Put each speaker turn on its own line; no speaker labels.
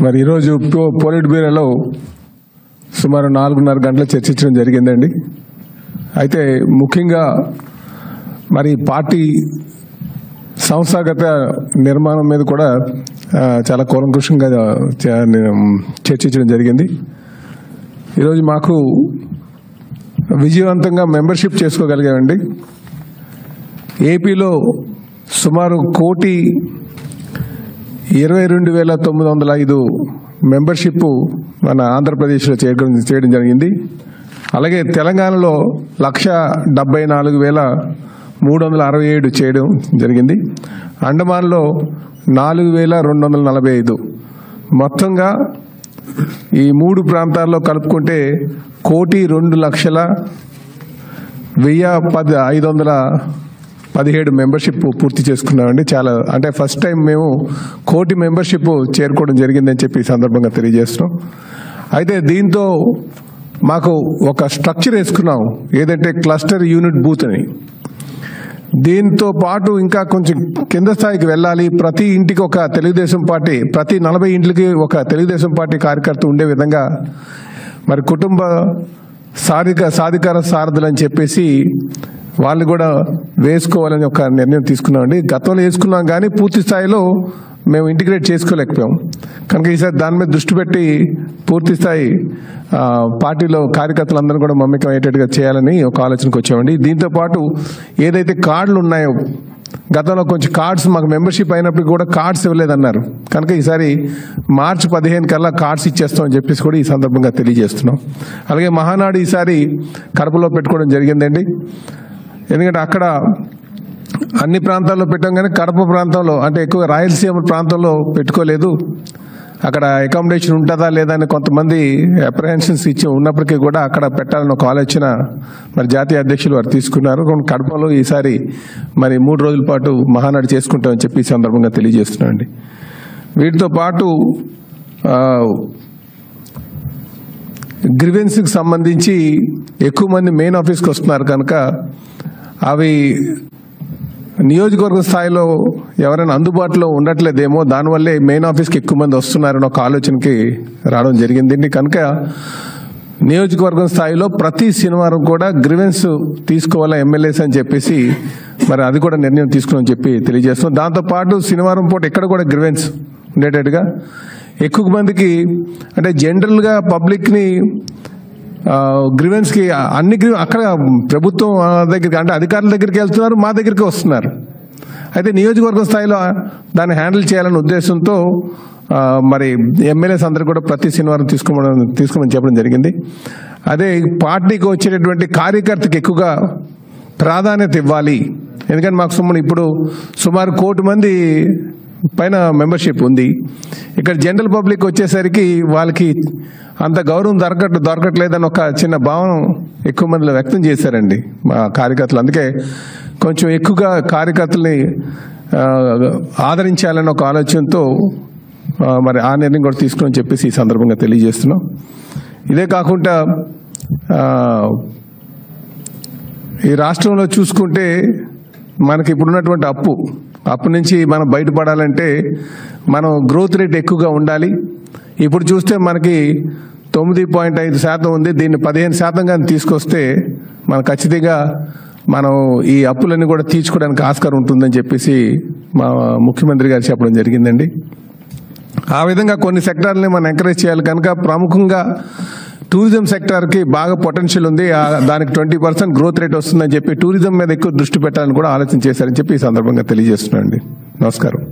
మరి ఈరోజు పోలిట్ బ్యూరోలో సుమారు 4:30 గంటల చర్చించడం జరిగిందండి. అయితే ముఖ్యంగా మరి పార్టీ సంస్థాగత నిర్మాణం మీద కూడా చాలా కూలంకషంగా చర్చించడం జరిగింది. ఈరోజు మాకు విజయవంతంగా మెంబర్షిప్ చేసుకోగలిగామండి. ఏపీలో సుమారు 1,22,905 మెంబర్షిప్ మన ఆంధ్రప్రదేశ్లో చేయడం జరిగింది. అలాగే తెలంగాణలో 1,74,367 చేయడం జరిగింది. అండమాన్లో 4,245. మొత్తంగా ఈ 3 ప్రాంతాల్లో కలుపుకుంటే 1,02,01,517 మెంబర్షిప్ పూర్తి చేసుకున్నామండి. చాలా అంటే ఫస్ట్ టైం మేము 1,00,00,000 మెంబర్షిప్ చేరుకోవడం జరిగిందని చెప్పి ఈ సందర్భంగా తెలియజేస్తున్నాం. అయితే దీంతో మాకు ఒక స్ట్రక్చర్ వేసుకున్నాం, ఏదంటే క్లస్టర్ యూనిట్ బూత్ అని. దీంతో పాటు ఇంకా కొంచెం కింద స్థాయికి వెళ్ళాలి. ప్రతి ఇంటికి ఒక తెలుగుదేశం పార్టీ, ప్రతి 40 ఇంట్లకి ఒక తెలుగుదేశం పార్టీ కార్యకర్త ఉండే విధంగా మరి కుటుంబ సాధికార సారథులు అని చెప్పేసి వాళ్ళు కూడా వేసుకోవాలని ఒక నిర్ణయం తీసుకున్నామండి. గతంలో వేసుకున్నాం కానీ పూర్తి స్థాయిలో మేము ఇంటిగ్రేట్ చేసుకోలేకపోయాం. కనుక ఈసారి దాని మీద దృష్టి పెట్టి పూర్తి స్థాయి పార్టీలో కార్యకర్తలందరూ కూడా మమ్మకం అయ్యేటట్టుగా చేయాలని ఒక ఆలోచనకు వచ్చామండి. దీంతో పాటు ఏదైతే కార్డులు ఉన్నాయో, గతంలో కొంచెం కార్డ్స్ మాకు మెంబర్షిప్ అయినప్పుడు కూడా కార్డ్స్ ఇవ్వలేదన్నారు. కనుక ఈసారి మార్చి 15 కల్లా కార్డ్స్ ఇచ్చేస్తామని చెప్పేసి కూడా ఈ సందర్భంగా తెలియజేస్తున్నాం. అలాగే మహానాడు ఈసారి కడపలో పెట్టుకోవడం జరిగిందండి. ఎందుకంటే అక్కడ అన్ని ప్రాంతాల్లో పెట్టాం కానీ కడప ప్రాంతంలో అంటే ఎక్కువ రాయలసీమ ప్రాంతంలో పెట్టుకోలేదు. అక్కడ అకామిడేషన్ ఉంటుందా లేదా అని కొంతమంది అప్రహెన్షన్స్ ఇచ్చి ఉన్నప్పటికీ కూడా అక్కడ పెట్టాలని ఒక ఆలోచన మరి జాతీయ అధ్యక్షులు వారు తీసుకున్నారు. కడపలో ఈసారి మరి 3 రోజుల పాటు మహానాడు చేసుకుంటామని చెప్పి ఈ సందర్భంగా తెలియజేస్తున్నామండి. వీటితో పాటు గ్రీవెన్స్కి సంబంధించి ఎక్కువ మంది మెయిన్ ఆఫీస్కి వస్తున్నారు కనుక అవి నియోజకవర్గ స్థాయిలో ఎవరైనా అందుబాటులో ఉండట్లేదేమో, దానివల్లే మెయిన్ ఆఫీస్కి ఎక్కువ మంది వస్తున్నారని ఒక ఆలోచనకి రావడం జరిగింది. కనుక నియోజకవర్గం స్థాయిలో ప్రతి శనివారం కూడా గ్రీవెన్స్ తీసుకోవాలా ఎమ్మెల్యేస్ అని చెప్పేసి మరి అది కూడా నిర్ణయం తీసుకుని చెప్పి తెలియజేస్తున్నాం. దాంతోపాటు శనివారం పూట ఇక్కడ కూడా గ్రీవెన్స్ ఉండేటట్టుగా ఎక్కువ మందికి అంటే జనరల్గా పబ్లిక్ని గ్రీవెన్స్కి అన్ని అక్కడ ప్రభుత్వం దగ్గరికి అంటే అధికారుల దగ్గరికి వెళ్తున్నారు, మా దగ్గరికి వస్తున్నారు. అయితే నియోజకవర్గ స్థాయిలో దాన్ని హ్యాండిల్ చేయాలనే ఉద్దేశంతో మరి ఎమ్మెల్యేస్ అందరూ కూడా ప్రతి శనివారం తీసుకోమని చెప్పడం జరిగింది. అదే పార్టీకి వచ్చేటటువంటి కార్యకర్తకి ఎక్కువగా ప్రాధాన్యత ఇవ్వాలి. ఎందుకంటే మాకు ఇప్పుడు సుమారు 1,00,00,000 మంది పైన మెంబర్షిప్ ఉంది. ఇక్కడ జనరల్ పబ్లిక్ వచ్చేసరికి వాళ్ళకి అంత గౌరవం దొరకట్లేదని ఒక చిన్న భావం ఎక్కువ మందిలో వ్యక్తం చేశారండి మా కార్యకర్తలు. అందుకే కొంచెం ఎక్కువగా కార్యకర్తల్ని ఆదరించాలని ఒక ఆలోచనతో మరి ఆ నిర్ణయం కూడా తీసుకుని చెప్పేసి ఈ సందర్భంగా తెలియజేస్తున్నాం. ఇదే కాకుండా ఈ రాష్ట్రంలో చూసుకుంటే మనకి ఇప్పుడున్నటువంటి అప్పు నుంచి మనం బయటపడాలంటే మనం గ్రోత్ రేట్ ఎక్కువగా ఉండాలి. ఇప్పుడు చూస్తే మనకి 9.5% ఉంది. దీన్ని 15% కానీ తీసుకొస్తే మనం ఖచ్చితంగా మనం ఈ అప్పులన్నీ కూడా తీర్చుకోవడానికి ఆస్కారం ఉంటుందని చెప్పేసి మా ముఖ్యమంత్రి గారు చెప్పడం జరిగిందండి. ఆ విధంగా కొన్ని సెక్టార్లని మనం ఎంకరేజ్ చేయాలి. కనుక ప్రముఖంగా టూరిజం సెక్టార్కి బాగా పొటెన్షియల్ ఉంది. దానికి 20% గ్రోత్ రేట్ వస్తుందని చెప్పి టూరిజం మీద ఎక్కువ దృష్టి పెట్టాలని కూడా ఆలోచన చేశారని చెప్పి ఈ సందర్భంగా తెలియజేస్తున్నానండి. నమస్కారం.